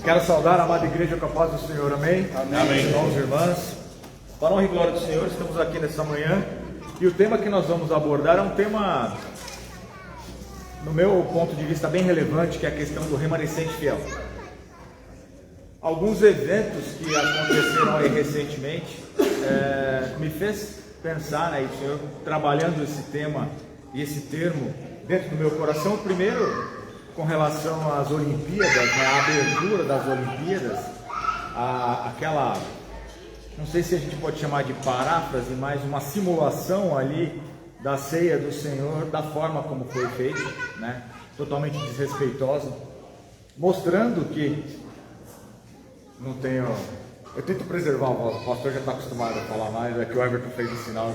Quero saudar a amada igreja com a paz do Senhor, amém? Amém. Irmãos e irmãs, para a honra e glória do Senhor, estamos aqui nessa manhã e o tema que nós vamos abordar é um tema, no meu ponto de vista, bem relevante, que é a questão do remanescente fiel. Alguns eventos que aconteceram aí recentemente me fez pensar, né, e o Senhor trabalhando esse tema e esse termo dentro do meu coração. Primeiro, com relação às Olimpíadas, né, a abertura das Olimpíadas, aquela, não sei se a gente pode chamar de paráfrase, mas uma simulação ali da ceia do Senhor, da forma como foi feito, né, totalmente desrespeitosa, mostrando que não tenho... Eu tento preservar a voz, o pastor já está acostumado a falar mais, é que o Everton fez o sinal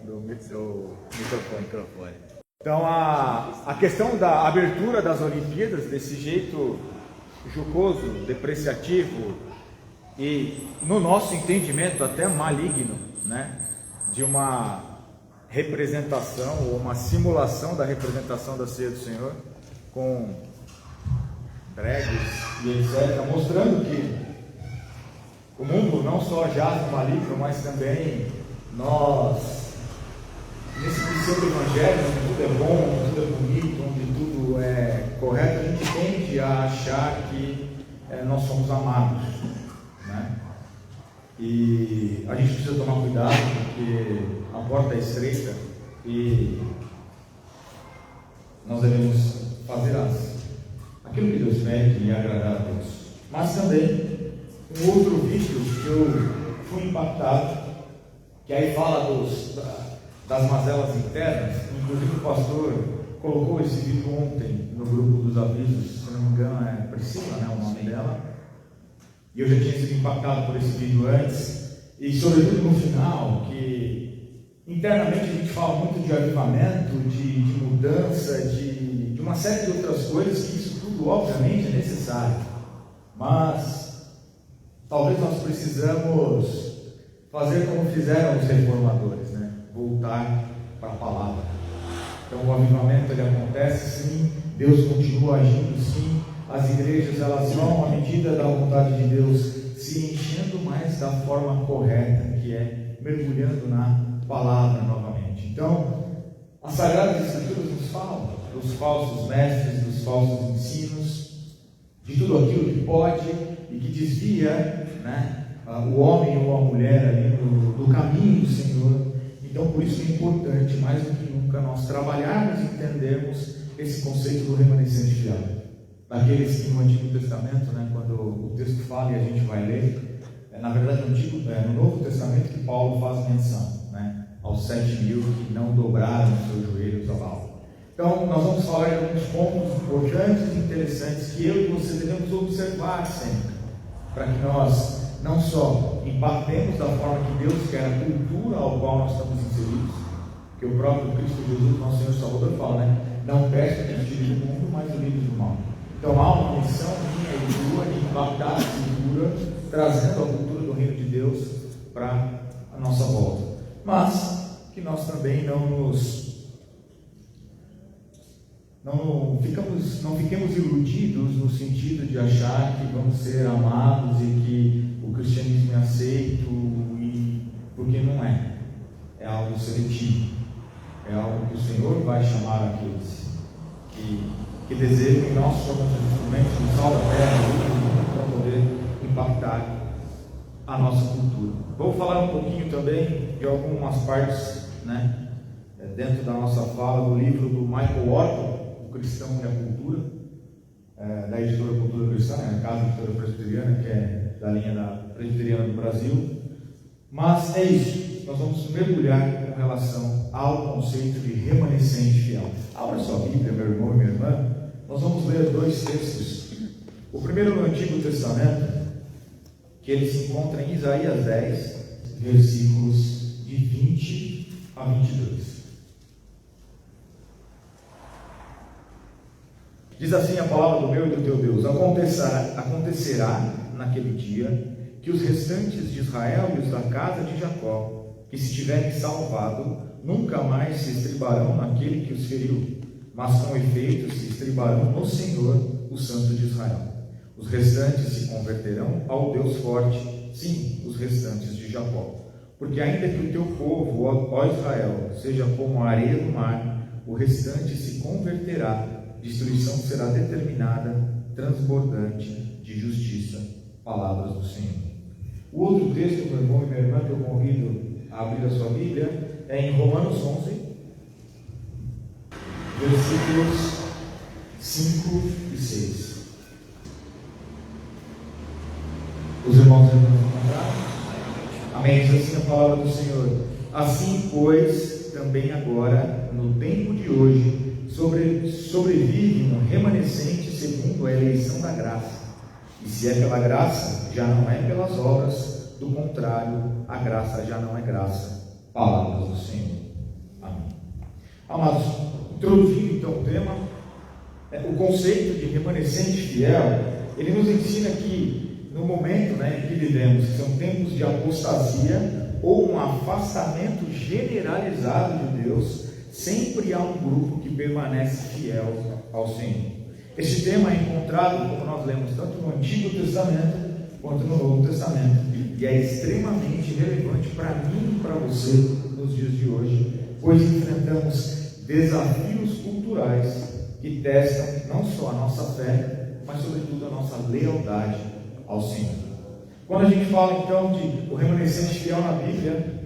do microfone. Então, a questão da abertura das Olimpíadas, desse jeito jocoso, depreciativo e, no nosso entendimento, até maligno, né, de uma representação ou uma simulação da representação da ceia do Senhor com drags e etc., mostrando que o mundo não só jaz no maligno, mas também nós, nesse princípio do evangelho, onde tudo é bom, onde tudo é bonito, onde tudo é correto, a gente tende a achar que nós somos amados, né? E a gente precisa tomar cuidado, porque a porta é estreita e nós devemos fazer aquilo que Deus pede e agradar a Deus. Mas também, um outro vídeo que eu fui impactado, que aí fala das mazelas internas. Inclusive o pastor colocou esse vídeo ontem no grupo dos avisos, se não me engano é Priscila, né, o nome dela, e eu já tinha sido impactado por esse vídeo antes, e sobretudo no final, que internamente a gente fala muito de avivamento, de mudança, de uma série de outras coisas, que isso tudo obviamente é necessário, mas talvez nós precisamos fazer como fizeram os reformadores, né? Voltar para a palavra. Então o avivamento ele acontece sim, Deus continua agindo sim, as igrejas elas vão à medida da vontade de Deus se enchendo mais da forma correta, que é mergulhando na palavra novamente. Então as Sagradas Escrituras nos falam dos falsos mestres, dos falsos ensinos, de tudo aquilo que pode e que desvia, né, o homem ou a mulher ali do caminho do Senhor. Então por isso é importante, mais do que nunca, nós trabalharmos e entendermos esse conceito do remanescente fiel. Daqueles que no Antigo Testamento, né, quando o texto fala e a gente vai ler, na verdade no Novo Testamento que Paulo faz menção, né, aos 7.000 que não dobraram os seus joelhos a Baal. Então nós vamos falar de alguns pontos importantes e interessantes que eu e você devemos observar sempre, para que nós não só impactemos da forma que Deus quer a cultura ao qual nós estamos inseridos, que o próprio Cristo Jesus, nosso Senhor Salvador, fala, né? Não peço que nos tire do mundo, mas o livre do mal. Então há uma missão minha e tua de impactar a cultura, trazendo a cultura do reino de Deus para a nossa volta. Mas que nós também não fiquemos iludidos no sentido de achar que vamos ser amados e que o cristianismo é aceito, porque não é. É algo seletivo. É algo que o Senhor vai chamar aqueles que desejam, e nós somos instrumentos do sal da terra para poder impactar a nossa cultura. Vou falar um pouquinho também de algumas partes, né, dentro da nossa fala do livro do Michael Orton, O Cristão e a Cultura, da editora Cultura Cristã, a Casa Editora Presbiteriana, que é da linha da Presbiteriana do Brasil. Mas é isso, nós vamos mergulhar com relação ao conceito de remanescente fiel. Abra sua Bíblia, meu irmão e minha irmã. Nós vamos ler dois textos. O primeiro no Antigo Testamento, que ele se encontra em Isaías 10, versículos de 20 a 22. Diz assim a palavra do meu e do teu Deus: acontecerá naquele dia que os restantes de Israel e os da casa de Jacó, que se tiverem salvado, nunca mais se estribarão naquele que os feriu, mas com efeito se estribarão no Senhor, o Santo de Israel. Os restantes se converterão ao Deus forte, sim, os restantes de Jacó. Porque ainda que o teu povo, ó Israel, seja como a areia do mar, o restante se converterá, destruição será determinada, transbordante de justiça. Palavras do Senhor. O outro texto, meu irmão e minha irmã, que eu convido a abrir a sua Bíblia, é em Romanos 11, versículos 5 e 6. Os irmãos vão encontrar? Amém. Diz assim a palavra do Senhor. Assim, pois, também agora, no tempo de hoje, sobrevive um remanescente segundo a eleição da graça. E se é pela graça, já não é pelas obras, do contrário, a graça já não é graça. Palavras do Senhor. Amém. Amados, introduzindo então o tema, o conceito de remanescente fiel, ele nos ensina que no momento em que vivemos, que são tempos de apostasia ou um afastamento generalizado de Deus, sempre há um grupo que permanece fiel ao Senhor. Este tema é encontrado, como nós lemos, tanto no Antigo Testamento quanto no Novo Testamento, e é extremamente relevante para mim e para você nos dias de hoje, pois enfrentamos desafios culturais que testam não só a nossa fé, mas sobretudo a nossa lealdade ao Senhor. Quando a gente fala então de o remanescente fiel na Bíblia,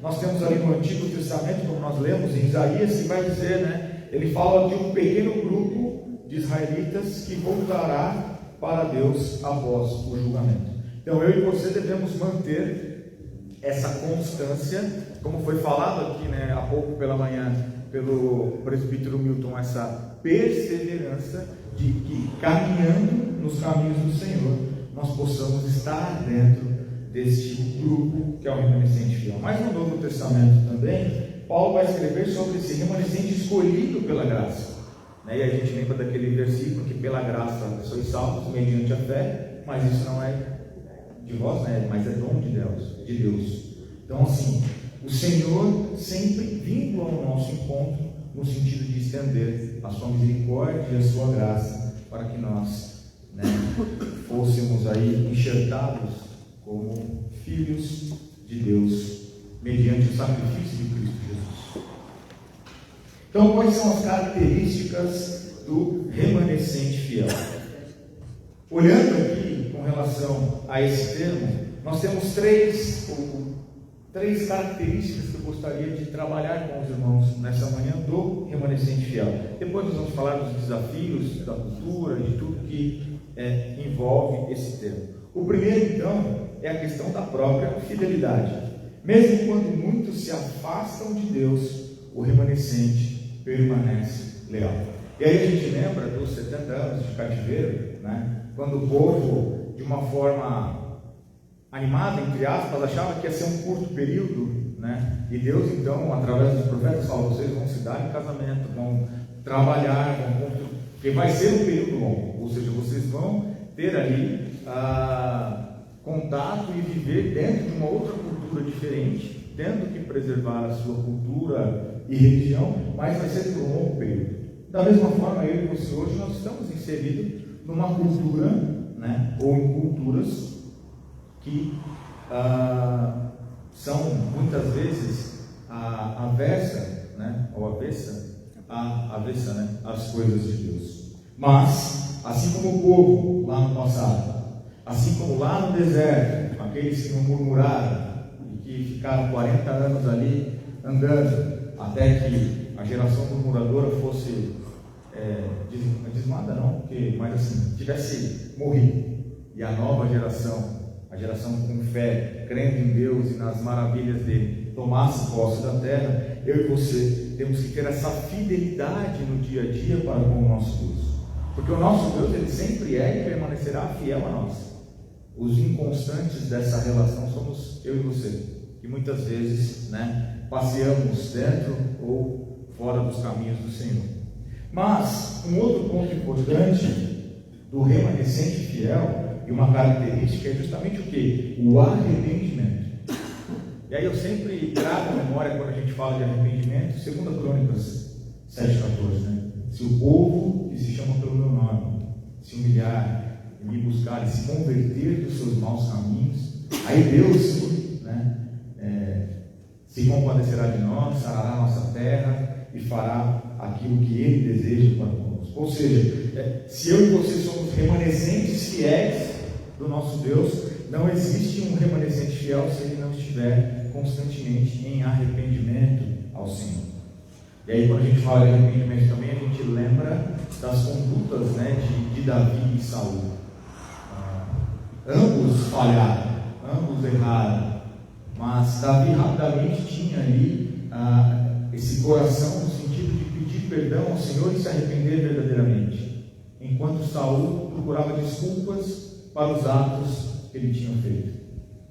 nós temos ali no Antigo Testamento, como nós lemos em Isaías, que vai dizer, ele fala de um pequeno grupo de israelitas que voltará para Deus após o julgamento. Então eu e você devemos manter essa constância, como foi falado aqui há pouco pela manhã pelo presbítero Milton, essa perseverança de que caminhando nos caminhos do Senhor, nós possamos estar dentro deste grupo que é o remanescente fiel. Mas no Novo Testamento também, Paulo vai escrever sobre esse remanescente escolhido pela graça. E a gente lembra daquele versículo que pela graça sois salvos mediante a fé, mas isso não é de vós, mas é dom de Deus. Então assim, o Senhor sempre vindo ao nosso encontro, no sentido de estender a sua misericórdia e a sua graça, para que nós fôssemos aí enxertados como filhos de Deus, mediante o sacrifício de Cristo Jesus. Então, quais são as características do remanescente fiel? Olhando aqui com relação a esse termo, nós temos três características que eu gostaria de trabalhar com os irmãos nessa manhã do remanescente fiel. Depois nós vamos falar dos desafios, da cultura, de tudo que envolve esse termo. O primeiro, então, é a questão da própria fidelidade. Mesmo quando muitos se afastam de Deus, o remanescente permanece leal. E aí a gente lembra dos 70 anos de cativeiro, quando o povo, de uma forma animada, entre aspas, achava que ia ser um curto período, e Deus então, através dos profetas, falou: vocês vão se dar em casamento, vão trabalhar, vão construir, porque vai ser um período longo, ou seja, vocês vão ter ali contato e viver dentro de uma outra cultura diferente, tendo que preservar a sua cultura e religião, mas vai ser por um longo período. Da mesma forma, eu e você hoje, nós estamos inseridos numa cultura, ou em culturas que são muitas vezes avessa às coisas de Deus. Mas, assim como o povo lá no passado, assim como lá no deserto, aqueles que não murmuraram e que ficaram 40 anos ali andando, até que a geração murmuradora fosse desmada mas assim, tivesse morrido, e a nova geração, a geração com fé, crendo em Deus e nas maravilhas dele, tomasse posse da terra, eu e você temos que ter essa fidelidade no dia a dia para com o nosso Deus, porque o nosso Deus, ele sempre é e permanecerá fiel a nós. Os inconstantes dessa relação somos eu e você, que muitas vezes passeamos dentro ou fora dos caminhos do Senhor. Mas um outro ponto importante do remanescente fiel, e uma característica, é justamente o que? O arrependimento. E aí eu sempre trago à memória, quando a gente fala de arrependimento, 2 Crônicas 7,14, Se o povo que se chama pelo meu nome se humilhar e me buscar e se converter dos seus maus caminhos, aí Deus, né, se compadecerá de nós, sarará a nossa terra e fará aquilo que Ele deseja para conosco. Ou seja, se eu e você somos remanescentes fiéis do nosso Deus, não existe um remanescente fiel se ele não estiver constantemente em arrependimento ao Senhor. E aí, quando a gente fala de arrependimento também, a gente lembra das condutas, né, de Davi e Saul. Ambos falharam, ambos erraram, mas Davi rapidamente tinha ali esse coração no sentido de pedir perdão ao Senhor e se arrepender verdadeiramente, enquanto Saul procurava desculpas para os atos que ele tinha feito.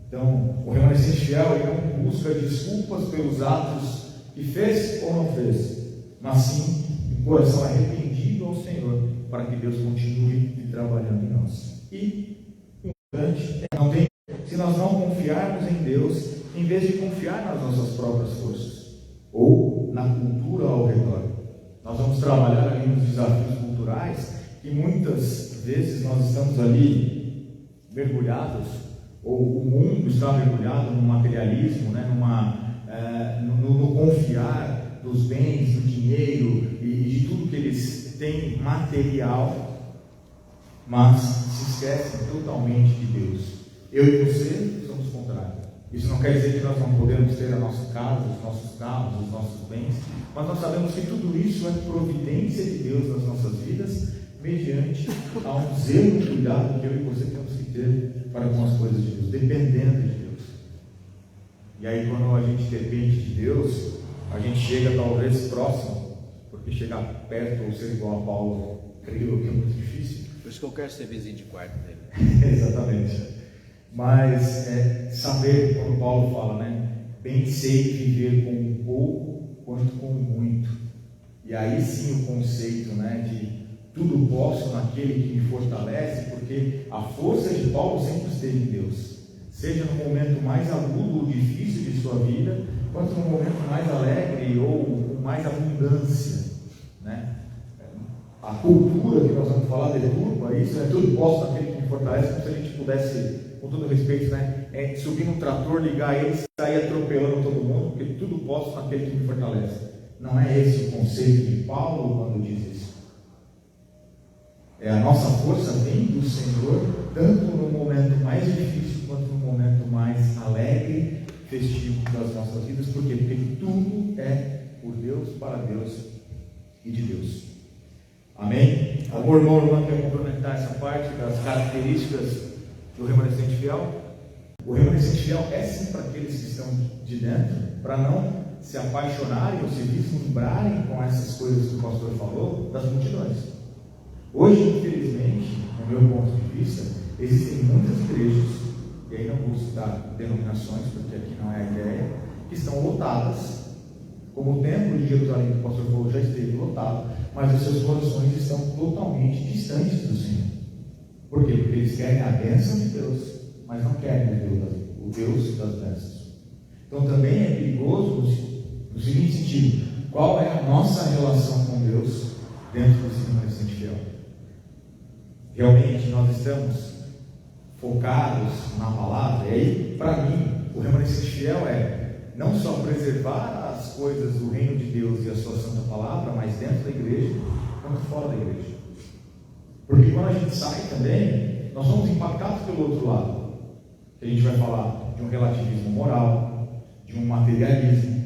Então, o remanescente fiel ele não busca desculpas pelos atos que fez ou não fez, mas sim um coração arrependido ao Senhor, para que Deus continue trabalhando em nós. E o importante não tem, se nós não confiarmos em Deus, em vez de confiar nas nossas próprias forças ou na cultura ao redor, nós vamos trabalhar ali nos desafios culturais que muitas vezes nós estamos ali mergulhados, ou o mundo está mergulhado no materialismo, né, no confiar dos bens, do dinheiro e de tudo que eles têm material, mas se esquecem totalmente de Deus. Eu e você somos contrários. Isso não quer dizer que nós não podemos ter a nossa casa, os nossos carros, os nossos bens, mas nós sabemos que tudo isso é providência de Deus nas nossas vidas, mediante a um zelo e cuidado que eu e você temos que ter para com as coisas de Deus, dependendo de Deus. E aí, quando a gente depende de Deus, a gente chega talvez próximo, porque chegar perto ou ser igual a Paulo, creio que é muito difícil. Por isso que eu quero ser vizinho de quarto dele. Exatamente. Mas saber, quando Paulo fala, né? Bem sei viver com pouco quanto com muito. E aí sim o conceito, né, de tudo posso naquele que me fortalece, porque a força de Paulo sempre esteve em Deus, seja no momento mais agudo ou difícil de sua vida, quanto no momento mais alegre ou com mais abundância, né? A cultura que nós vamos falar deturpa isso, né? Tudo posso naquele que me fortalece, como se a gente pudesse, com todo respeito, né, subir num trator, ligar ele e sair atropelando todo mundo, porque tudo posso naquele que me fortalece. Não é esse o conceito de Paulo quando diz isso. A nossa força vem do Senhor, tanto no momento mais difícil quanto no momento mais alegre, festivo das nossas vidas. Por quê? Porque tudo é por Deus, para Deus e de Deus. Amém? Algum irmão ou irmã quer complementar essa parte das características do remanescente fiel? O remanescente fiel é sim para aqueles que estão de dentro, para não se apaixonarem ou se vislumbrarem com essas coisas que o pastor falou, das multidões. Hoje, infelizmente, no meu ponto de vista, existem muitas igrejas, e aí não vou citar denominações, porque aqui não é a ideia, que estão lotadas, como o templo de Jerusalém, que o pastor falou, já esteve lotado, mas os seus corações estão totalmente distantes do Senhor. Por quê? Porque eles querem a bênção de Deus, mas não querem o Deus das bênçãos. Então também é perigoso no seguinte sentido: qual é a nossa relação com Deus dentro desse remanescente fiel? Realmente nós estamos focados na palavra? E aí, para mim, o remanescente fiel é não só preservar as coisas do reino de Deus e a sua santa palavra, mas dentro da igreja, quanto fora da igreja. Porque quando a gente sai também, nós somos impactados pelo outro lado. A gente vai falar de um relativismo moral, de um materialismo,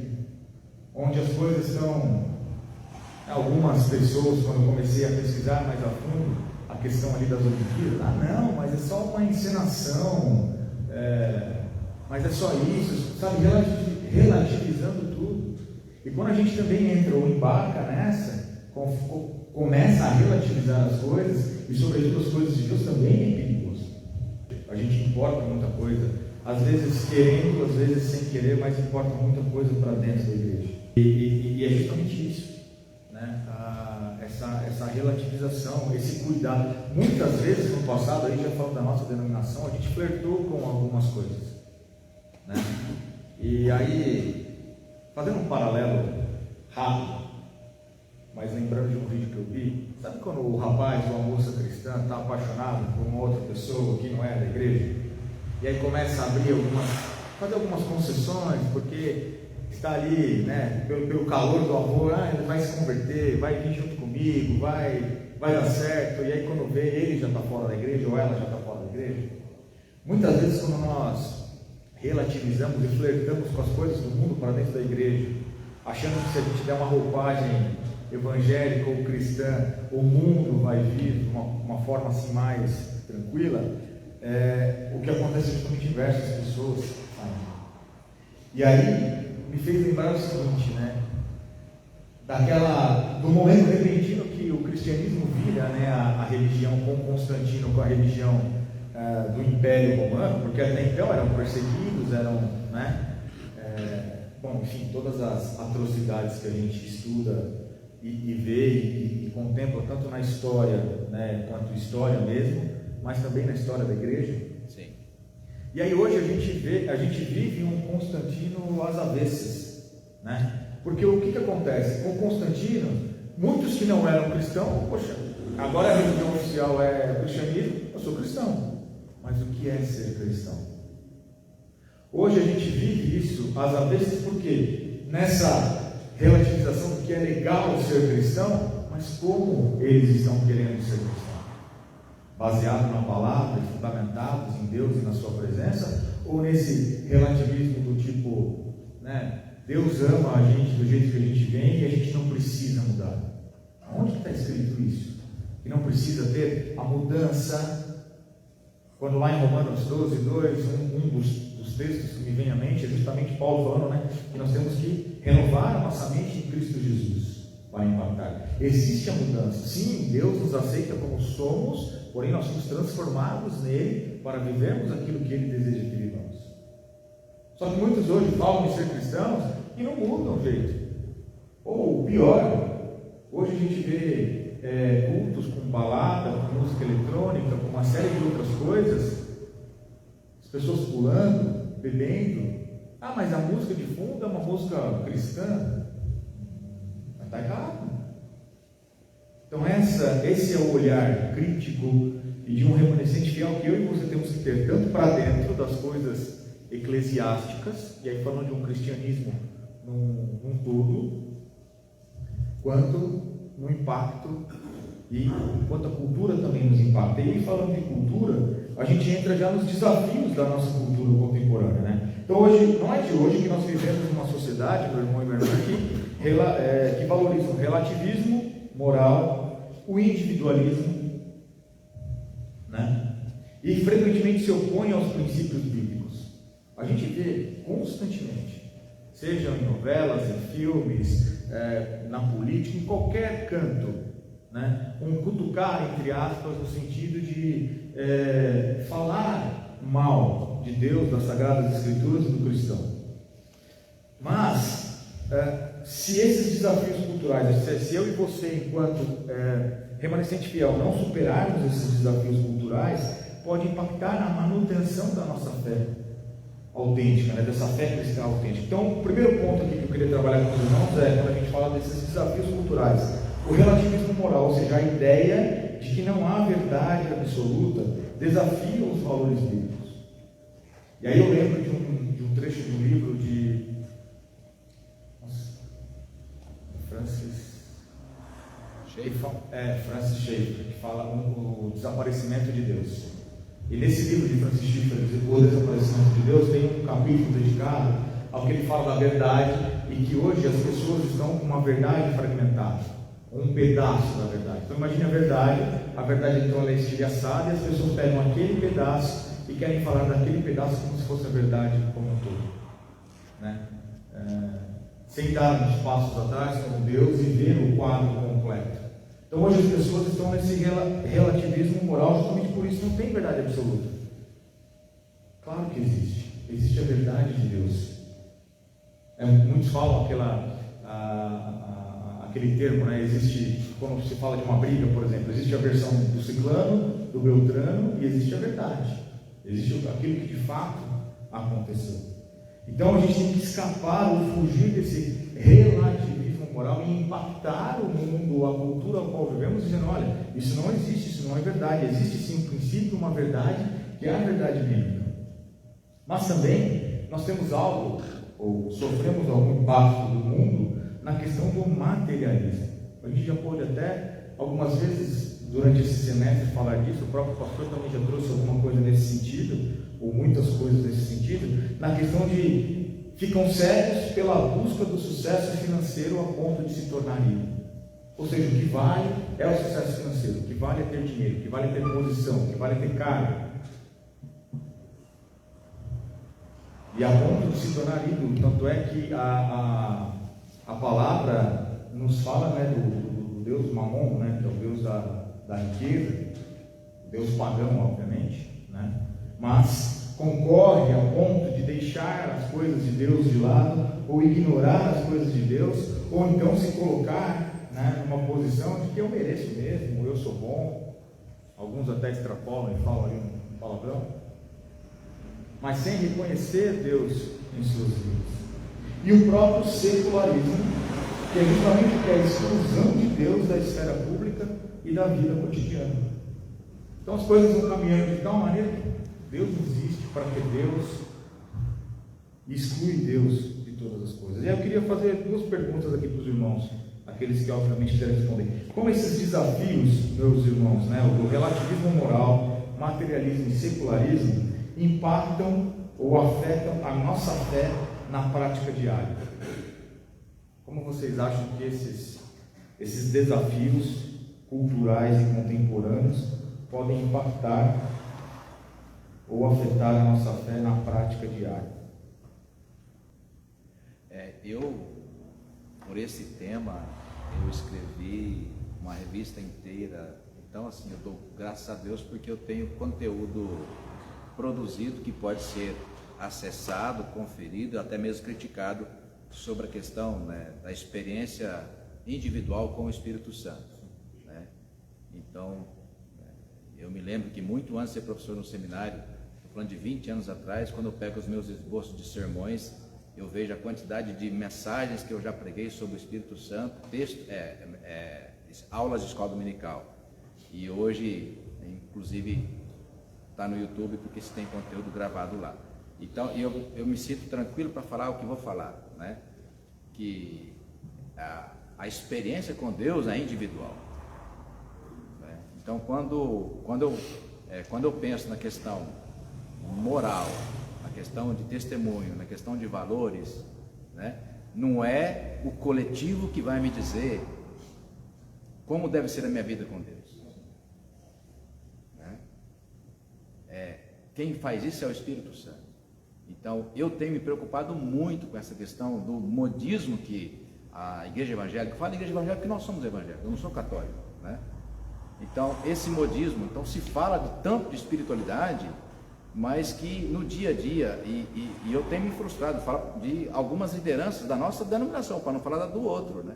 onde as coisas estão... Algumas pessoas, quando eu comecei a pesquisar mais a fundo a questão ali das Olimpíadas, não, mas é só uma encenação, mas é só isso, sabe, relativizando tudo. E quando a gente também entra ou embarca nessa, começa a relativizar as coisas, e sobretudo as coisas de Deus, também é perigoso. A gente importa muita coisa, às vezes querendo, às vezes sem querer, mas importa muita coisa para dentro da igreja. E é justamente isso, né? Essa relativização, esse cuidado. Muitas vezes no passado, aí já falando da nossa denominação, a gente flertou com algumas coisas, né? E aí, fazendo um paralelo rápido, mas lembrando de um vídeo que eu vi, sabe quando o rapaz ou a moça cristã está apaixonado por uma outra pessoa que não é da igreja? E aí começa a fazer algumas concessões, porque está ali, né, pelo calor do amor, ele vai se converter, vai vir junto comigo, vai dar certo, e aí quando vê, ele já está fora da igreja, ou ela já está fora da igreja. Muitas vezes quando nós relativizamos e flertamos com as coisas do mundo para dentro da igreja, achando que se a gente der uma roupagem evangélica ou cristã, o mundo vai vir de uma forma assim mais tranquila, o que acontece é justamente o inverso, as pessoas saem. E aí me fez lembrar o seguinte, né, do momento repentino que o cristianismo vira, né, a religião com Constantino, com a religião do Império Romano, porque até então eram perseguidos, né, enfim, todas as atrocidades que a gente estuda e vê e contempla tanto na história, né, quanto história mesmo, mas também na história da igreja. Sim. E aí hoje a gente vive um Constantino às avessas, né? Porque o que acontece? Com Constantino, muitos que não eram cristãos, poxa, agora a religião oficial é o cristianismo, eu sou cristão. Mas o que é ser cristão? Hoje a gente vive isso às avessas porque nessa relativização do que é legal ser cristão, mas como eles estão querendo ser cristãos? Baseado na palavra, fundamentados em Deus e na sua presença, ou nesse relativismo do tipo, né, Deus ama a gente do jeito que a gente vem e a gente não precisa mudar? Onde está escrito isso? Que não precisa ter a mudança. Quando lá em Romanos 12, 2, um dos textos que me vem à mente é justamente Paulo falando, né, que nós temos que renovar a nossa mente em Cristo Jesus para impactar. Existe a mudança. Sim, Deus nos aceita como somos, porém nós somos transformados nele para vivermos aquilo que ele deseja que vivamos. Só que muitos hoje falam em ser cristãos e não mudam o jeito. Ou pior, hoje a gente vê cultos com balada, com música eletrônica, com uma série de outras coisas, as pessoas pulando, bebendo. Mas a música de fundo é uma música cristã. Mas está errado. Então esse é o olhar crítico e de um remanescente fiel que eu e você temos que ter, tanto para dentro das coisas eclesiásticas, e aí falando de um cristianismo num todo, quanto no impacto e quanto a cultura também nos impacta. E aí, falando de cultura, a gente entra já nos desafios da nossa cultura contemporânea, né? Então hoje, não é de hoje que nós vivemos numa sociedade, meu irmão e minha irmã, que valoriza o relativismo moral, o individualismo, né? E frequentemente se opõe aos princípios bíblicos. A gente vê constantemente, sejam em novelas, em filmes, na política, em qualquer canto, né? Um cutucar, entre aspas, no sentido de falar mal de Deus, das Sagradas Escrituras e do cristão. Mas se esses desafios culturais, se eu e você, enquanto remanescente fiel, não superarmos esses desafios culturais, pode impactar na manutenção da nossa fé autêntica, né? Dessa fé cristã autêntica. Então, o primeiro ponto aqui que eu queria trabalhar com os irmãos quando a gente fala desses desafios culturais, o relativismo moral, ou seja, a ideia de que não há verdade absoluta, desafia os valores bíblicos. E aí eu lembro de um trecho do livro de Francis Schaeffer, que fala o desaparecimento de Deus. E nesse livro de Francis Schaeffer, O Desaparecimento de Deus, tem um capítulo dedicado ao que ele fala da verdade e que hoje as pessoas estão com uma verdade fragmentada, um pedaço da verdade. Então imagine a verdade então ela é estilhaçada e as pessoas pegam aquele pedaço e querem falar daquele pedaço como se fosse a verdade como um todo, né? Sem dar uns passos atrás como Deus e ver o quadro completo. Então hoje as pessoas estão nesse relativismo moral justamente por isso, não tem verdade absoluta. Claro que existe a verdade de Deus. Muitos falam aquele termo, né? Existe, quando se fala de uma briga, por exemplo, existe a versão do ciclano, do beltrano, e existe a verdade. Existe aquilo que de fato aconteceu. Então a gente tem que escapar ou fugir desse relativismo moral e impactar o mundo, a cultura ao qual vivemos, dizendo: olha, isso não existe, isso não é verdade. Existe sim um princípio, uma verdade, que é a verdade bíblica. Mas também nós temos algo, ou sofremos algum impacto do mundo na questão do materialismo. A gente já pôde até algumas vezes durante esse semestre falar disso. O próprio pastor também já trouxe alguma coisa nesse sentido, ou muitas coisas nesse sentido, na questão de ficam cegos pela busca do sucesso financeiro a ponto de se tornar rico. Ou seja, o que vale é o sucesso financeiro, o que vale é ter dinheiro, o que vale é ter posição, o que vale é ter cargo. E a ponto de se tornar ídolo. Tanto é que a palavra nos fala, né, do Deus Mamon, né, que é o Deus da riqueza, o Deus pagão, obviamente, né, mas concorre ao ponto de deixar as coisas de Deus de lado, ou ignorar as coisas de Deus, ou então se colocar, né, numa posição de que eu mereço mesmo, eu sou bom. Alguns até extrapolam e falam aí um palavrão, mas sem reconhecer Deus em suas vidas. E o próprio secularismo, que é justamente a exclusão de Deus da esfera pública e da vida cotidiana. Então as coisas vão caminhando de tal maneira que Deus existe para que Deus exclui Deus de todas as coisas. E eu queria fazer duas perguntas aqui para os irmãos, aqueles que obviamente quiserem responder. Como esses desafios, meus irmãos, né, o relativismo moral, materialismo e secularismo, impactam ou afetam a nossa fé na prática diária? Como vocês acham que esses desafios culturais e contemporâneos podem impactar ou afetar a nossa fé na prática diária? Por esse tema, eu escrevi uma revista inteira. Então, assim, eu dou graças a Deus porque eu tenho conteúdo produzido que pode ser acessado, conferido, até mesmo criticado sobre a questão, né, da experiência individual com o Espírito Santo, né? Então, eu me lembro que muito antes de ser professor no seminário, estou falando de 20 anos atrás, quando eu pego os meus esboços de sermões, eu vejo a quantidade de mensagens que eu já preguei sobre o Espírito Santo, aulas de escola dominical. E hoje, inclusive, está no YouTube porque se tem conteúdo gravado lá. Então, eu me sinto tranquilo para falar o que vou falar, né? Que a experiência com Deus é individual, né? Então, quando eu penso na questão moral, na questão de testemunho, na questão de valores, né? Não é o coletivo que vai me dizer como deve ser a minha vida com Deus, né? Quem faz isso é o Espírito Santo. Então, eu tenho me preocupado muito com essa questão do modismo que a igreja evangélica, fala igreja evangélica porque nós somos evangélicos, eu não sou católico, né? Então, esse modismo, então se fala de tanto de espiritualidade, mas que no dia a dia, e eu tenho me frustrado, falo de algumas lideranças da nossa denominação, para não falar do outro, né?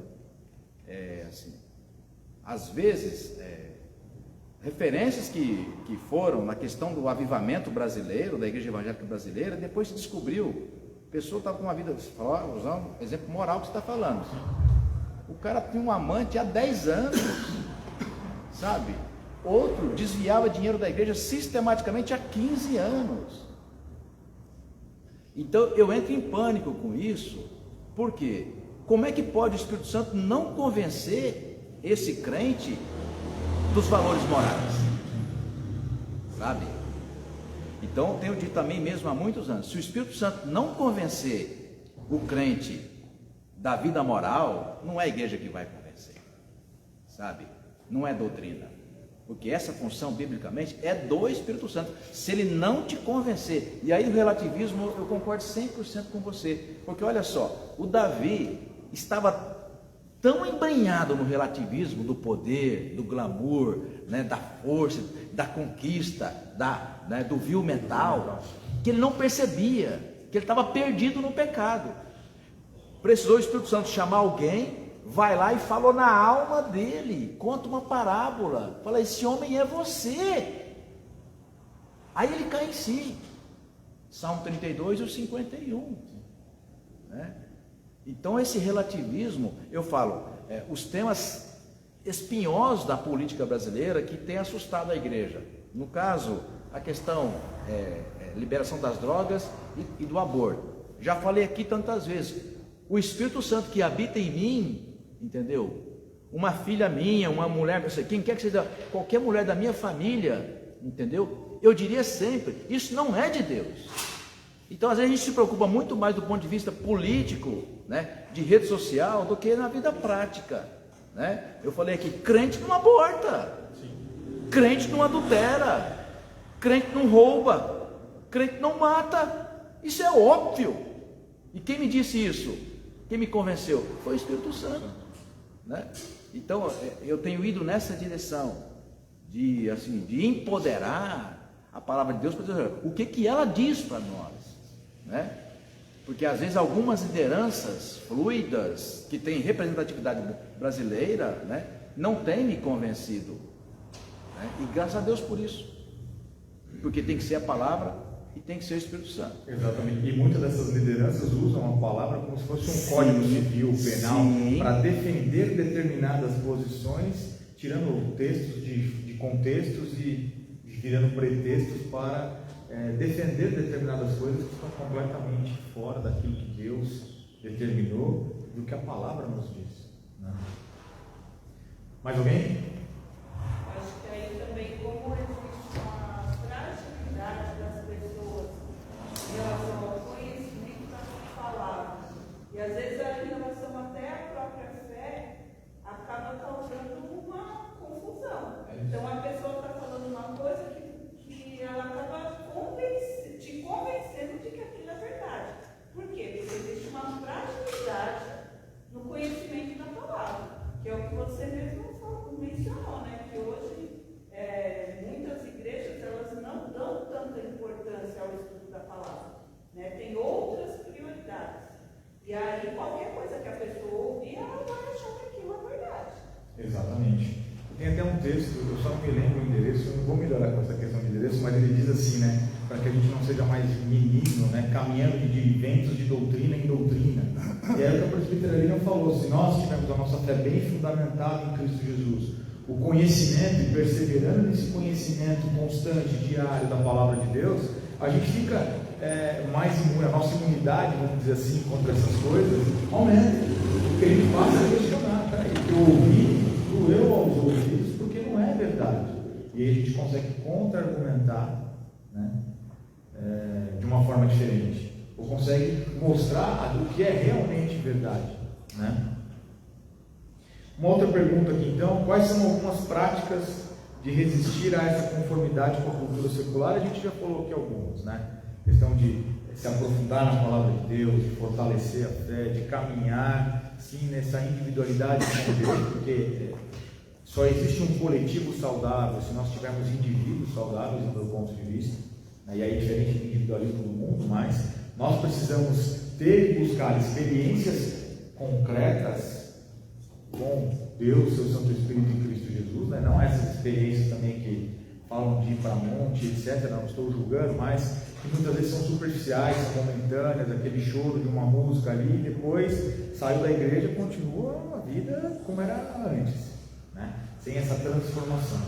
Assim, às vezes, referências que foram na questão do avivamento brasileiro, da igreja evangélica brasileira, depois se descobriu, a pessoa estava com uma vida, usando o exemplo moral que você está falando, o cara tinha um amante há 10 anos, sabe? Outro desviava dinheiro da igreja sistematicamente há 15 anos. Então eu entro em pânico com isso, porque como é que pode o Espírito Santo não convencer esse crente dos valores morais, sabe? Então eu tenho dito também mesmo há muitos anos, se o Espírito Santo não convencer o crente da vida moral, não é a igreja que vai convencer, sabe? Não é doutrina, porque essa função biblicamente é do Espírito Santo. Se ele não te convencer, e aí o relativismo eu concordo 100% com você, porque olha só, o Davi estava tão embrenhado no relativismo do poder, do glamour, né, da força, da conquista, do vil mental, que ele não percebia, que ele estava perdido no pecado. Precisou o Espírito Santo chamar alguém, vai lá e falou na alma dele, conta uma parábola, fala, esse homem é você. Aí ele cai em si. Salmo 32 e o 51, né? Então esse relativismo, eu falo, os temas espinhosos da política brasileira que tem assustado a igreja. No caso, a questão liberação das drogas e do aborto. Já falei aqui tantas vezes, o Espírito Santo que habita em mim, entendeu? Uma filha minha, uma mulher, quem quer que seja, qualquer mulher da minha família, entendeu? Eu diria sempre, isso não é de Deus. Então às vezes a gente se preocupa muito mais do ponto de vista político, né, de rede social, do que na vida prática, né? Eu falei aqui, crente não aborta, crente não adultera, crente não rouba, crente não mata, isso é óbvio. E quem me disse isso? Quem me convenceu? Foi o Espírito Santo, né? Então eu tenho ido nessa direção de empoderar a palavra de Deus para dizer o que ela diz para nós, né? Porque às vezes algumas lideranças fluidas que têm representatividade brasileira, né, não têm me convencido, né? E graças a Deus por isso, porque tem que ser a palavra e tem que ser o Espírito Santo. Exatamente. E muitas dessas lideranças usam a palavra como se fosse um código civil, penal, para defender determinadas posições, tirando textos de contextos e virando pretextos para defender determinadas coisas que estão completamente fora daquilo que Deus determinou, do que a palavra nos diz, né? Mais alguém? Acho que aí também, como existe uma fragilidade das pessoas em relação ao conhecimento da palavra, e às vezes a relação até à própria fé acaba causando uma confusão. Então a pessoa está falando uma coisa que ela acaba te convencendo de que aquilo é verdade. Por quê? Porque existe uma fragilidade no conhecimento da palavra, que é o que você mesmo mencionou, né? Que hoje muitas igrejas elas não dão tanta importância ao estudo da palavra, né? Tem outras prioridades. E aí qualquer coisa que a pessoa ouvir, ela vai achar que aquilo é verdade. Exatamente. Tem até um texto, eu só não me lembro o endereço, eu não vou melhorar com essa questão de endereço, mas ele diz assim, né? Para que a gente não seja mais menino, né? Caminhando de ventos de doutrina em doutrina. E aí o que a presbítera Lilian falou, se nós tivermos a nossa fé bem fundamentada em Cristo Jesus, o conhecimento e perseverando nesse conhecimento constante, diário da palavra de Deus, a gente fica mais imune, a nossa imunidade, vamos dizer assim, contra essas coisas, aumenta. Porque a gente passa a questionar, peraí, eu ouvi, doeu aos ouvidos, porque não é verdade. E aí a gente consegue contra-argumentar, né, de uma forma diferente, ou consegue mostrar o que é realmente verdade, né? Uma outra pergunta aqui então, quais são algumas práticas de resistir a essa conformidade com a cultura secular? A gente já falou aqui algumas, né? Questão de se aprofundar na palavra de Deus, de fortalecer a fé, de caminhar sim nessa individualidade com Deus, porque só existe um coletivo saudável se nós tivermos indivíduos saudáveis, do meu ponto de vista, né? E aí é diferente do individualismo do mundo, mas nós precisamos ter e buscar experiências concretas com Deus, seu Santo Espírito em Cristo Jesus, né? Não essas experiências também que falam de ir para monte, etc. Não estou julgando, mas que muitas vezes são superficiais, são momentâneas, aquele choro de uma música ali, e depois saiu da igreja e continua uma vida como era antes, né? Sem essa transformação.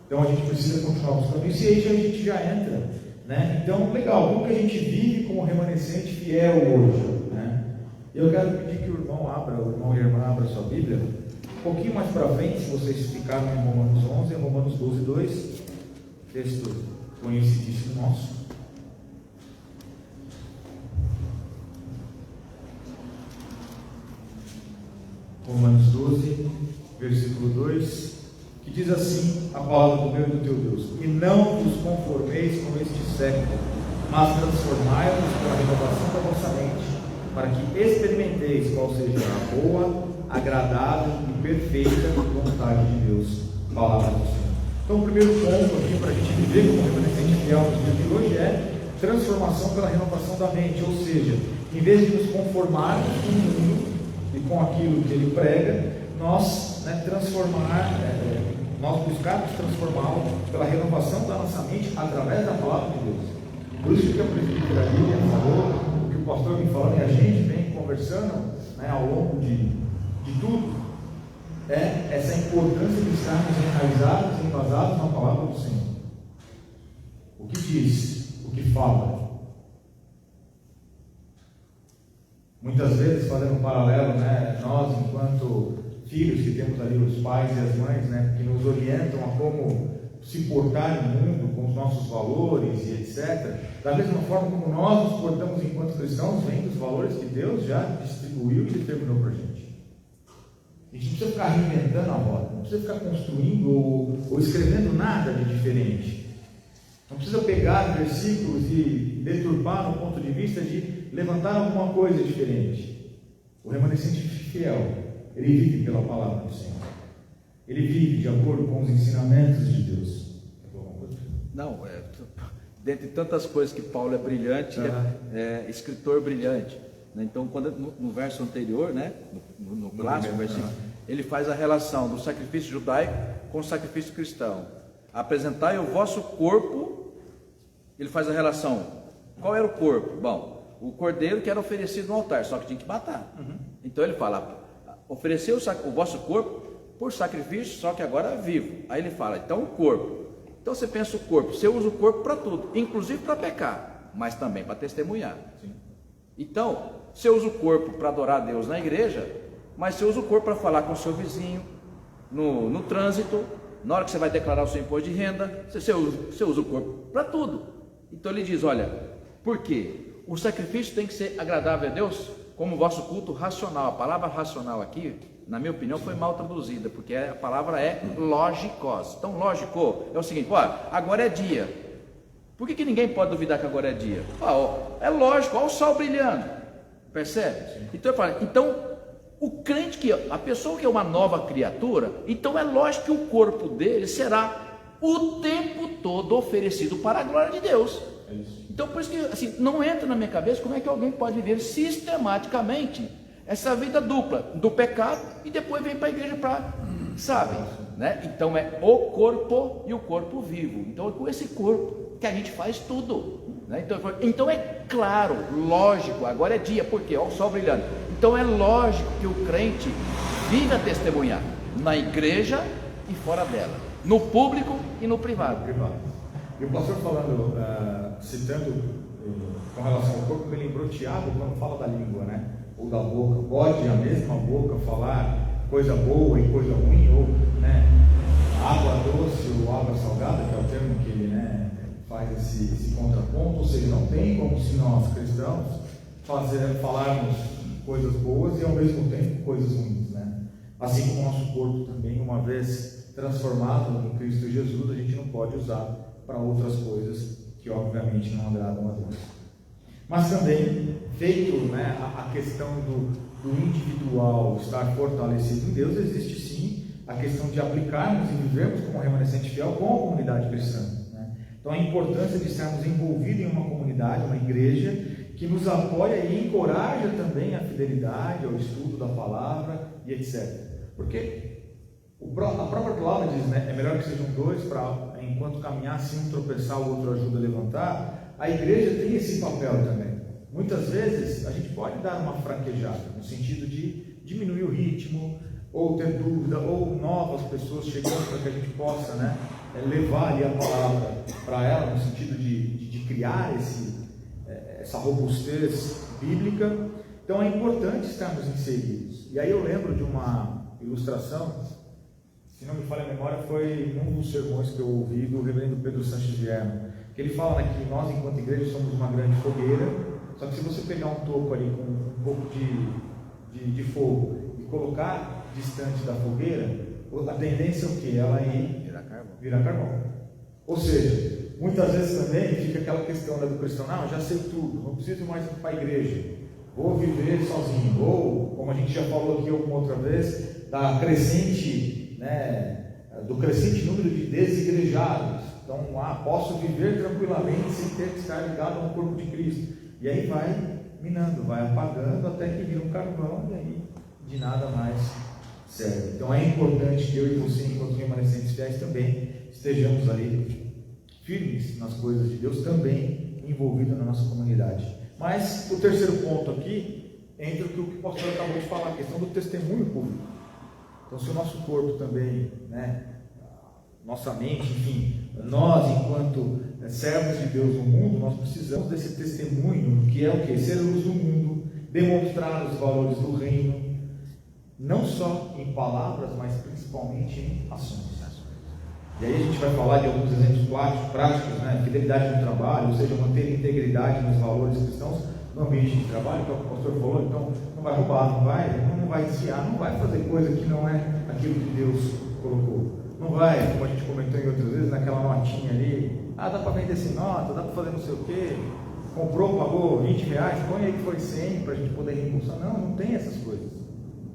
Então a gente precisa continuar buscando isso, e aí a gente já entra, né? Então, legal, como que a gente vive como remanescente fiel hoje, né? Eu quero pedir que o irmão e a irmã abra a sua Bíblia, um pouquinho mais para frente, se vocês ficaram em Romanos 11, em Romanos 12, 2, texto conhecidíssimo nosso. Romanos 12, versículo 2, que diz assim a palavra do meu e do teu Deus: e não vos conformeis com este século, mas transformai-vos pela renovação da vossa mente, para que experimenteis qual seja a boa, agradável e perfeita vontade de Deus. Palavra do Senhor. Então, o primeiro ponto aqui para a gente viver como remanescente fiel nos dias de hoje é transformação pela renovação da mente, ou seja, em vez de nos conformarmos com o mundo e com aquilo que ele prega, nós nós buscarmos transformá-lo pela renovação da nossa mente através da palavra de Deus. Por isso que a presbítera Lilian falou, o que o pastor vem falando, e a gente vem conversando, né, ao longo de tudo, é essa importância de estarmos enraizados e embasados na palavra do Senhor. O que diz, o que fala. Muitas vezes, fazendo um paralelo, né, nós, enquanto filhos que temos ali os pais e as mães, né, que nos orientam a como se portar no mundo, com os nossos valores e etc. Da mesma forma como nós nos portamos enquanto cristãos, vem dos valores que Deus já distribuiu e determinou para a gente. A gente não precisa ficar reinventando a roda, não precisa ficar construindo ou escrevendo nada de diferente. Não precisa pegar versículos e deturpar no ponto de vista de levantar alguma coisa diferente. O remanescente fiel, ele vive pela palavra do Senhor. Ele vive de acordo com os ensinamentos de Deus. Não, dentre tantas coisas que Paulo é brilhante, é escritor brilhante. Né? Então, quando, no verso anterior, né, no clássico versículo, ele faz a relação do sacrifício judaico com o sacrifício cristão. Apresentai o vosso corpo, ele faz a relação. Qual era o corpo? Bom, o cordeiro que era oferecido no altar, só que tinha que matar. Então ele fala, ofereceu o vosso corpo por sacrifício, só que agora vivo. Aí ele fala, então o corpo. Então você pensa o corpo, você usa o corpo para tudo, inclusive para pecar, mas também para testemunhar. Sim. Então, você usa o corpo para adorar a Deus na igreja, mas você usa o corpo para falar com o seu vizinho, no trânsito, na hora que você vai declarar o seu imposto de renda, você usa o corpo para tudo. Então ele diz, olha, por quê? O sacrifício tem que ser agradável a Deus, como o vosso culto racional. A palavra racional aqui, na minha opinião, foi mal traduzida, porque a palavra é lógicos. Então, lógico é o seguinte, agora é dia. Por que ninguém pode duvidar que agora é dia? É lógico, olha o sol brilhando. Percebe? Então eu falo, o crente, a pessoa que é uma nova criatura, então é lógico que o corpo dele será o tempo todo oferecido para a glória de Deus. Então por isso que assim, não entra na minha cabeça como é que alguém pode viver sistematicamente essa vida dupla, do pecado, e depois vem para a igreja para, sabe, né? Então é o corpo e o corpo vivo. Então é com esse corpo que a gente faz tudo, né? Então é claro, lógico, agora é dia, porque olha o sol brilhando. Então é lógico que o crente vive a testemunhar na igreja e fora dela, no público e no privado. E o pastor falando, citando com relação ao corpo, me lembrou Tiago quando fala da língua, né? Ou da boca. Pode a mesma boca falar coisa boa e coisa ruim, ou, né, água doce ou água salgada, que é o termo que ele, né, faz esse contraponto. Ou seja, não tem como, se nós cristãos falarmos coisas boas e ao mesmo tempo coisas ruins, né? Assim como o nosso corpo também, uma vez transformado em Cristo Jesus, a gente não pode usar para outras coisas que obviamente não agradam a Deus. Mas também, feito, né, a questão do individual estar fortalecido em Deus, existe sim a questão de aplicarmos e vivermos como remanescente fiel com a comunidade cristã, né? Então a importância de estarmos envolvidos em uma comunidade, uma igreja, que nos apoia e encoraja também a fidelidade, ao estudo da palavra e etc. Porque a própria palavra diz, né, é melhor que sejam dois, para enquanto caminhar, se um tropeçar, o outro ajuda a levantar. A igreja tem esse papel também. Muitas vezes a gente pode dar uma fraquejada, no sentido de diminuir o ritmo, ou ter dúvida, ou novas pessoas chegando para que a gente possa, né, levar ali a palavra para ela, no sentido de criar essa robustez bíblica. Então é importante estarmos inseridos. E aí eu lembro de uma ilustração, se não me falha a memória, foi um dos sermões que eu ouvi do reverendo Pedro Sanches Vierno, que ele fala, né, que nós, enquanto igreja, somos uma grande fogueira, só que se você pegar um toco ali com um pouco de fogo e colocar distante da fogueira, a tendência é o quê? Ela ir virar carvão. Ou seja, muitas vezes também fica aquela questão, né, do cristão, não, eu já sei tudo, não preciso mais ir para a igreja, vou viver sozinho. Ou, como a gente já falou aqui alguma outra vez, do crescente número de desigrejados. Então, posso viver tranquilamente sem ter que estar ligado ao corpo de Cristo. E aí vai minando, vai apagando até que vira um carvão, e aí de nada mais serve. Então é importante que eu e você, enquanto remanescentes fiéis, também estejamos ali firmes nas coisas de Deus, também envolvidos na nossa comunidade. Mas o terceiro ponto aqui entra o que o pastor acabou de falar, a questão do testemunho público. Então, se o nosso corpo também, né, nossa mente, enfim, nós, enquanto servos de Deus no mundo, nós precisamos desse testemunho, que é o quê? Ser luz do mundo, demonstrar os valores do reino, não só em palavras, mas principalmente em ações. E aí a gente vai falar de alguns exemplos práticos, né? Fidelidade no trabalho, ou seja, manter integridade nos valores cristãos no ambiente de trabalho, que é o que o pastor falou. Então, não vai roubar, não vai desviar, não vai fazer coisa que não é aquilo que Deus colocou. Não vai, como a gente comentou em outras vezes, naquela notinha ali, dá para vender sem nota, dá para fazer não sei o quê, comprou, pagou R$20, põe aí que foi 100 para a gente poder reembolsar. Não tem essas coisas.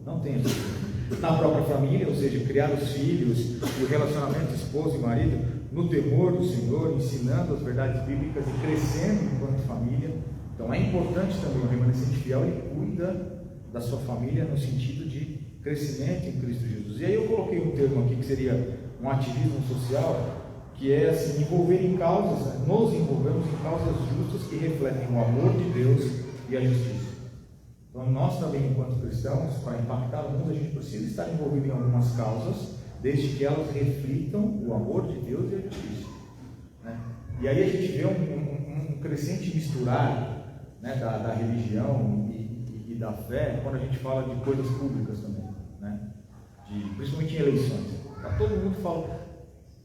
Não tem essas coisas. Na própria família, ou seja, criar os filhos e o relacionamento esposo e marido no temor do Senhor, ensinando as verdades bíblicas e crescendo enquanto família. Então é importante também o remanescente fiel, ele cuida da sua família no sentido de crescimento em Cristo Jesus. E aí eu coloquei um termo aqui que seria um ativismo social, que é assim, envolver em causas, né? Nos envolvemos em causas justas que refletem o amor de Deus e a justiça. Então nós também, enquanto cristãos, para impactar o mundo, a gente precisa estar envolvido em algumas causas, desde que elas reflitam o amor de Deus e a justiça, né? E aí a gente vê um crescente misturar, né, da religião e da fé, quando a gente fala de coisas públicas também, né? Principalmente em eleições. Tá, todo mundo fala.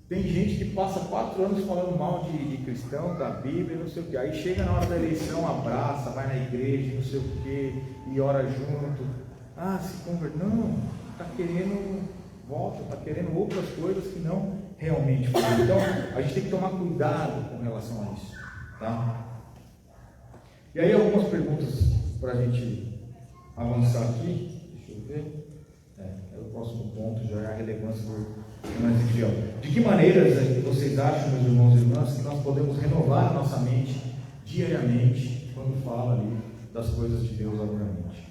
Tem gente que passa 4 anos falando mal de cristão, da Bíblia, não sei o que. Aí chega na hora da eleição, abraça, vai na igreja, não sei o que, e ora junto. Se converteu. Não, está querendo volta, está querendo outras coisas que não realmente fazem. Então, a gente tem que tomar cuidado com relação a isso, tá? E aí, algumas perguntas para a gente avançar aqui. Deixa eu ver. É o próximo ponto, já é a relevância do remanescente fiel. De que maneiras vocês acham, meus irmãos e irmãs, que nós podemos renovar a nossa mente diariamente quando fala ali das coisas de Deus obviamente?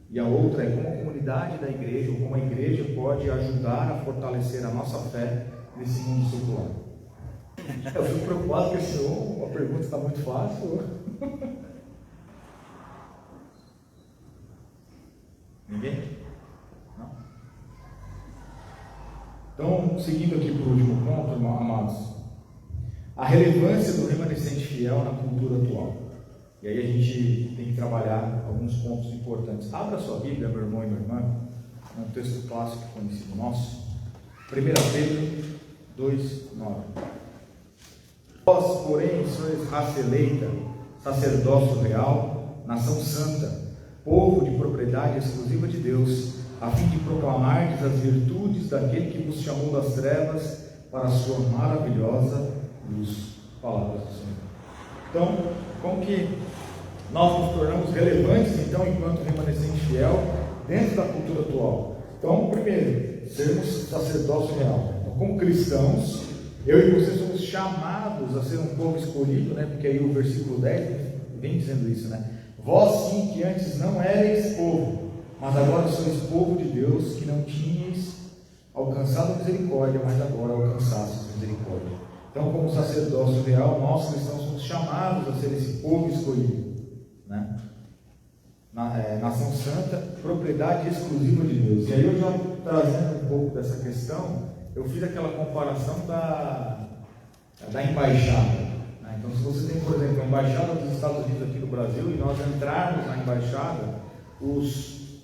E a outra é como a comunidade da igreja, ou como a igreja pode ajudar a fortalecer a nossa fé nesse mundo secular. Eu fico preocupado porque a pergunta está muito fácil. Ninguém? Não? Então, seguindo aqui para o último ponto, amados, a relevância do remanescente fiel na cultura atual. E aí a gente tem que trabalhar alguns pontos importantes. Abra a sua Bíblia, meu irmão e minha irmã, um texto clássico conhecido nosso, 1 Pedro 2:9. Vós, porém, sois raça eleita, sacerdócio real, nação santa, povo de propriedade exclusiva de Deus, a fim de proclamardes as virtudes daquele que vos chamou das trevas para a sua maravilhosa luz. Palavras do Senhor. Então, como que nós nos tornamos relevantes, então, enquanto remanescente fiel, dentro da cultura atual? Então, primeiro, sermos sacerdócio real. Então, como cristãos, eu e você somos chamados a ser um povo escolhido, né? Porque aí o versículo 10 vem dizendo isso, né? Vós sim que antes não erais povo, mas agora sois povo de Deus, que não tinhais alcançado a misericórdia, mas agora alcançastes misericórdia. Então, como sacerdócio real, nós cristãos somos chamados a ser esse povo escolhido, né? Nação santa, propriedade exclusiva de Deus. E aí eu já trazendo um pouco dessa questão, eu fiz aquela comparação da embaixada. Então, se você tem, por exemplo, a embaixada dos Estados Unidos aqui no Brasil, e nós entrarmos na embaixada, os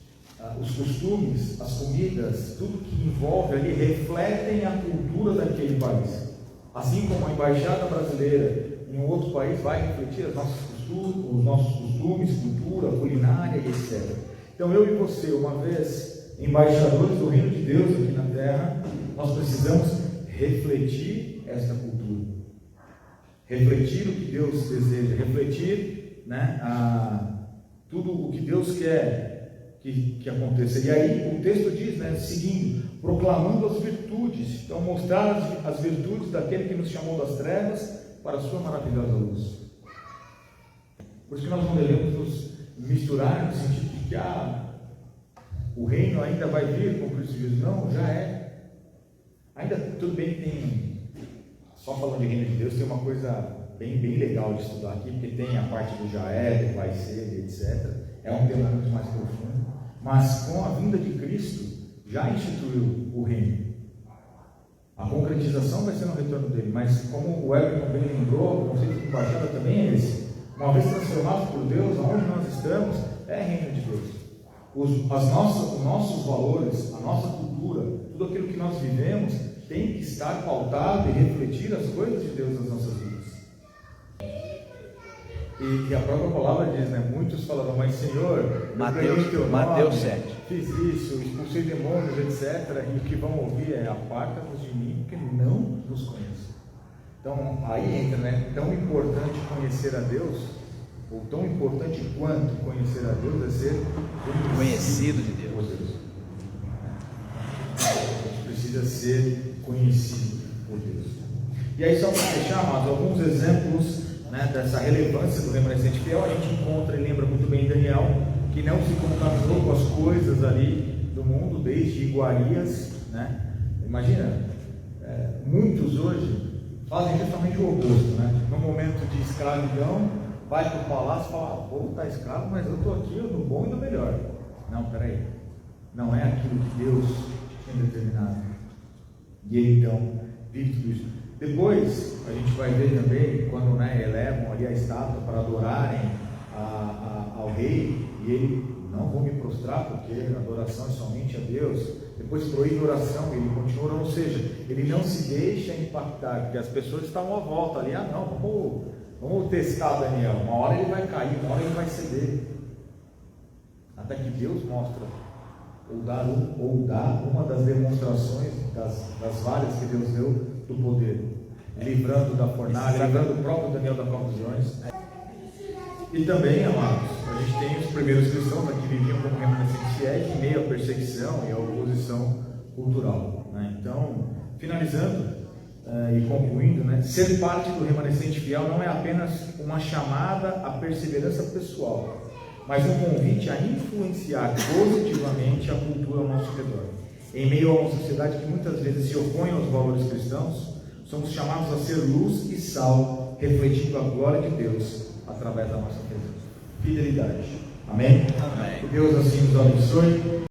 costumes, as comidas, tudo que envolve ali, refletem a cultura daquele país. Assim como a embaixada brasileira em um outro país vai refletir os nossos costumes, cultura, culinária e etc. Então, eu e você, uma vez embaixadores do reino de Deus aqui na terra, nós precisamos refletir esta cultura. Refletir o que Deus deseja, refletir, né, tudo o que Deus quer que aconteça. E aí o texto diz, né, seguindo, proclamando as virtudes, então mostrar as virtudes daquele que nos chamou das trevas para a sua maravilhosa luz. Por isso que nós não devemos nos misturar no sentido de que o reino ainda vai vir com Cristo Jesus. Não, já é. Ainda tudo bem que tem, só falando de reino de Deus, tem uma coisa bem legal de estudar aqui, porque tem a parte do já é, do vai ser, etc. É um tema muito mais profundo, mas com a vinda de Cristo, já instituiu o reino. A concretização vai ser no retorno dele, mas como o Everton bem lembrou, o conceito de embaixada também é esse. Uma vez transformados por Deus, aonde nós estamos, é reino de Deus. Os nossos valores, a nossa cultura, tudo aquilo que nós vivemos, tem que estar pautado e refletir as coisas de Deus nas nossas vidas. E a própria palavra diz, né? Muitos falarão, mas Senhor, Mateus 7. Fiz isso, expulsei demônios, etc. E o que vão ouvir é: aparta-vos de mim, porque não nos conheço. Então, aí entra, né? Tão importante conhecer a Deus, ou tão importante quanto conhecer a Deus, é ser Conhecido de Deus. por Deus. A gente precisa ser conhecido por Deus. E aí, só para fechar, amados, alguns exemplos, né, dessa relevância do remanescente fiel. A gente encontra e lembra muito bem Daniel, que não se contaminou com as coisas ali do mundo, desde iguarias, né? Imagina, muitos hoje fazem justamente o oposto, né? No momento de escravidão, vai para o palácio e fala: vou estar escravo, mas eu estou aqui no bom e no melhor. Não, peraí, não é aquilo que Deus tinha determinado. E ele então vive tudo isso. Depois a gente vai ver também quando, né, elevam ali a estátua para adorarem ao rei, e ele: não vou me prostrar, porque a adoração é somente a Deus. Depois proíbe a oração, ele continua orando, ou seja, ele não se deixa impactar, porque as pessoas estavam à volta ali: ah não, vamos testar Daniel, uma hora ele vai cair, uma hora ele vai ceder, até que Deus mostra, ou dá uma das demonstrações das várias que Deus deu do poder, livrando da fornalha, livrando o próprio Daniel da cova dos leões. E também, amados, a gente tem os primeiros cristãos que viviam como remanescentes fiéis em meio à perseguição e à oposição cultural, né? Então, finalizando e concluindo, né, ser parte do remanescente fiel não é apenas uma chamada à perseverança pessoal, mas um convite a influenciar positivamente a cultura ao nosso redor. Em meio a uma sociedade que muitas vezes se opõe aos valores cristãos, somos chamados a ser luz e sal, refletindo a glória de Deus através da nossa fidelidade. Amém? Amém. Que Deus assim nos abençoe.